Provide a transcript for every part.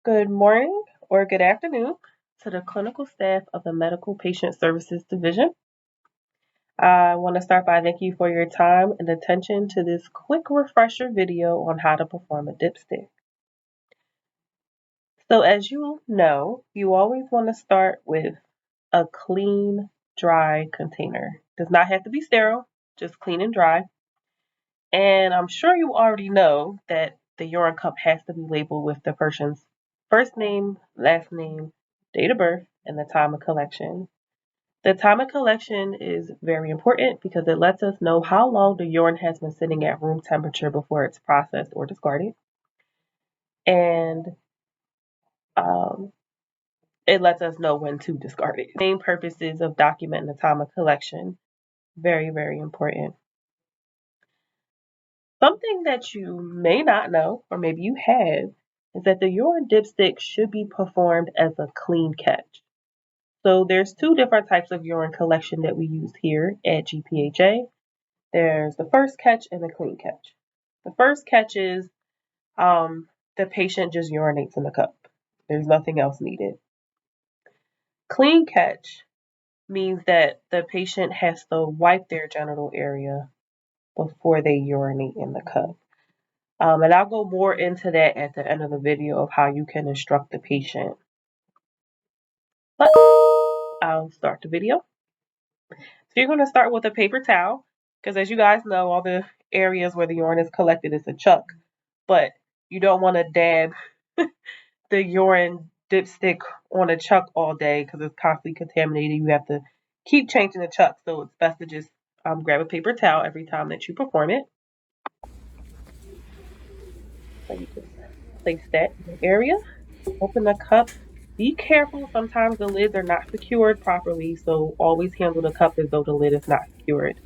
Good morning or good afternoon to the clinical staff of the Medical Patient Services Division. I want to start by thanking you for your time and attention to this quick refresher video on how to perform a dipstick. So as you know, you always want to start with a clean, dry container. Does not have to be sterile, just clean and dry. And I'm sure you already know that the urine cup has to be labeled with the person's first name, last name, date of birth, and the time of collection. The time of collection is very important because it lets us know how long the urine has been sitting at room temperature before it's processed or discarded. And um, it lets us know when to discard it. Main purposes of documenting the time of collection, very, very important. Something that you may not know, or maybe you have, is that the urine dipstick should be performed as a clean catch. So there's two different types of urine collection that we use here at GPHA. There's the first catch and the clean catch. The first catch is the patient just urinates in the cup. There's nothing else needed. Clean catch means that the patient has to wipe their genital area before they urinate in the cup. And I'll go more into that at the end of the video of how you can instruct the patient. But I'll start the video. So you're going to start with a paper towel, because as you guys know, all the areas where the urine is collected is a chuck. But you don't want to dab the urine dipstick on a chuck all day because it's constantly contaminated. You have to keep changing the chuck, so it's best to just grab a paper towel every time that you perform it. So you just place that in the area. Open the cup. Be careful. Sometimes the lids are not secured properly, so always handle the cup as though the lid is not secured.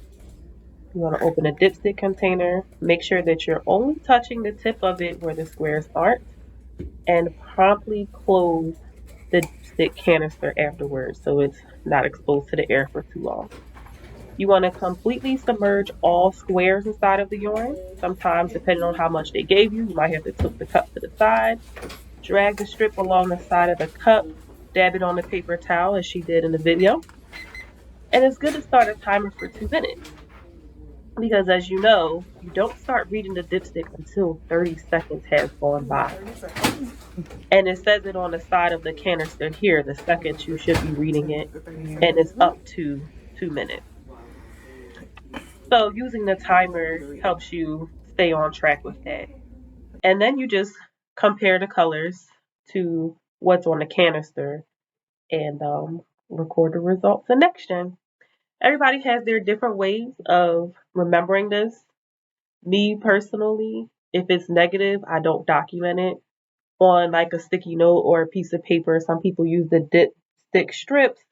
You want to open a dipstick container. Make sure that you're only touching the tip of it where the squares aren't, and promptly close the dipstick canister afterwards so it's not exposed to the air for too long. You want to completely submerge all squares inside of the urine. Sometimes, depending on how much they gave you, you might have to tilt the cup to the side. Drag the strip along the side of the cup, dab it on the paper towel as she did in the video. And it's good to start a timer for 2 minutes. Because as you know, you don't start reading the dipstick until 30 seconds has gone by. And it says it on the side of the canister here, the second you should be reading it, and it's up to 2 minutes. So using the timer helps you stay on track with that. And then you just compare the colors to what's on the canister and record the results in NextGen. Everybody has their different ways of remembering this. Me personally, if it's negative, I don't document it on like a sticky note or a piece of paper. Some people use the dipstick strips.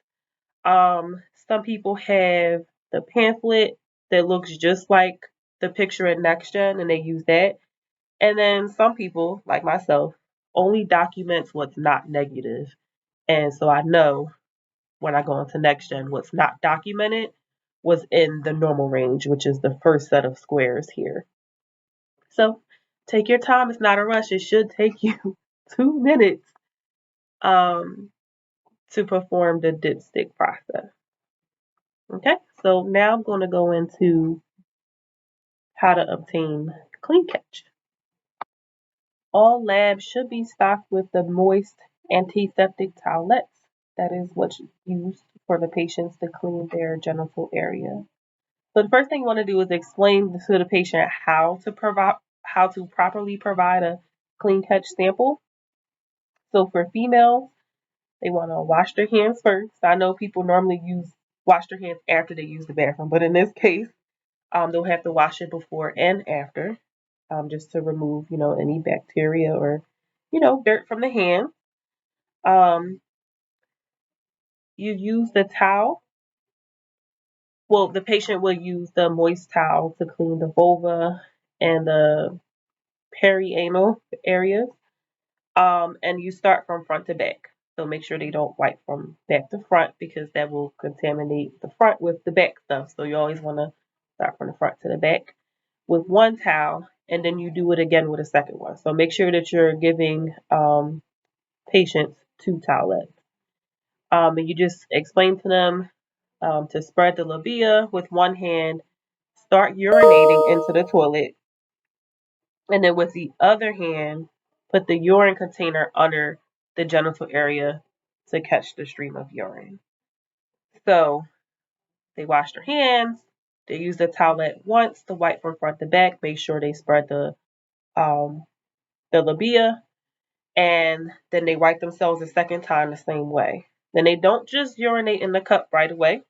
Some people have the pamphlet that looks just like the picture in NextGen and they use that. And then some people, like myself, only documents what's not negative. And so I know when I go into NextGen, what's not documented was in the normal range, which is the first set of squares here. So take your time. It's not a rush. It should take you 2 minutes to perform the dipstick process. Okay, so now I'm going to go into how to obtain clean catch. All labs should be stocked with the moist antiseptic towelettes. That is what's used for the patients to clean their genital area. So the first thing you want to do is explain to the patient how to properly provide a clean catch sample. So for females, they want to wash their hands first. I know people normally wash their hands after they use the bathroom, but in this case, they'll have to wash it before and after, just to remove, any bacteria or, dirt from the hand. You use the towel. Well, the patient will use the moist towel to clean the vulva and the perianal areas. And you start from front to back. So make sure they don't wipe from back to front because that will contaminate the front with the back stuff. So you always want to start from the front to the back. with one towel, and then you do it again with a second one. So make sure that you're giving patients 2 towelettes. And you just explain to them to spread the labia with one hand, start urinating into the toilet, and then with the other hand, put the urine container under the genital area to catch the stream of urine. So they wash their hands, they use the towelette once to wipe from front to back, make sure they spread the labia, and then they wipe themselves a second time the same way. Then they don't just urinate in the cup right away.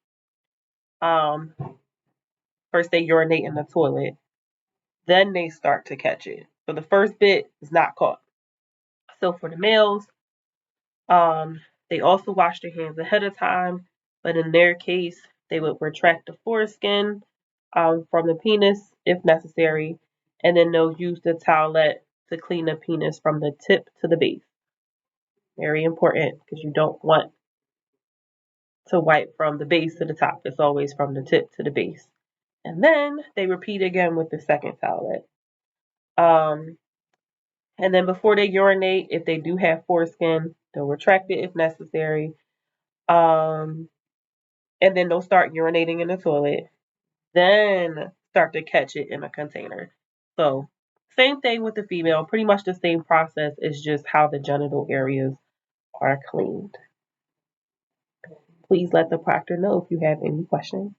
Um, First they urinate in the toilet, then they start to catch it. So the first bit is not caught. So for the males, um, they also wash their hands ahead of time, but in their case, they would retract the foreskin from the penis if necessary, and then they'll use the towelette to clean the penis from the tip to the base. Very important because you don't want to wipe from the base to the top. It's always from the tip to the base. And then they repeat again with the second towelette. And then before they urinate, if they do have foreskin, they'll retract it if necessary. Um, and then they'll start urinating in the toilet. Then start to catch it in a container. So same thing with the female, pretty much the same process. It's just how the genital areas are cleaned. Please let the proctor know if you have any questions.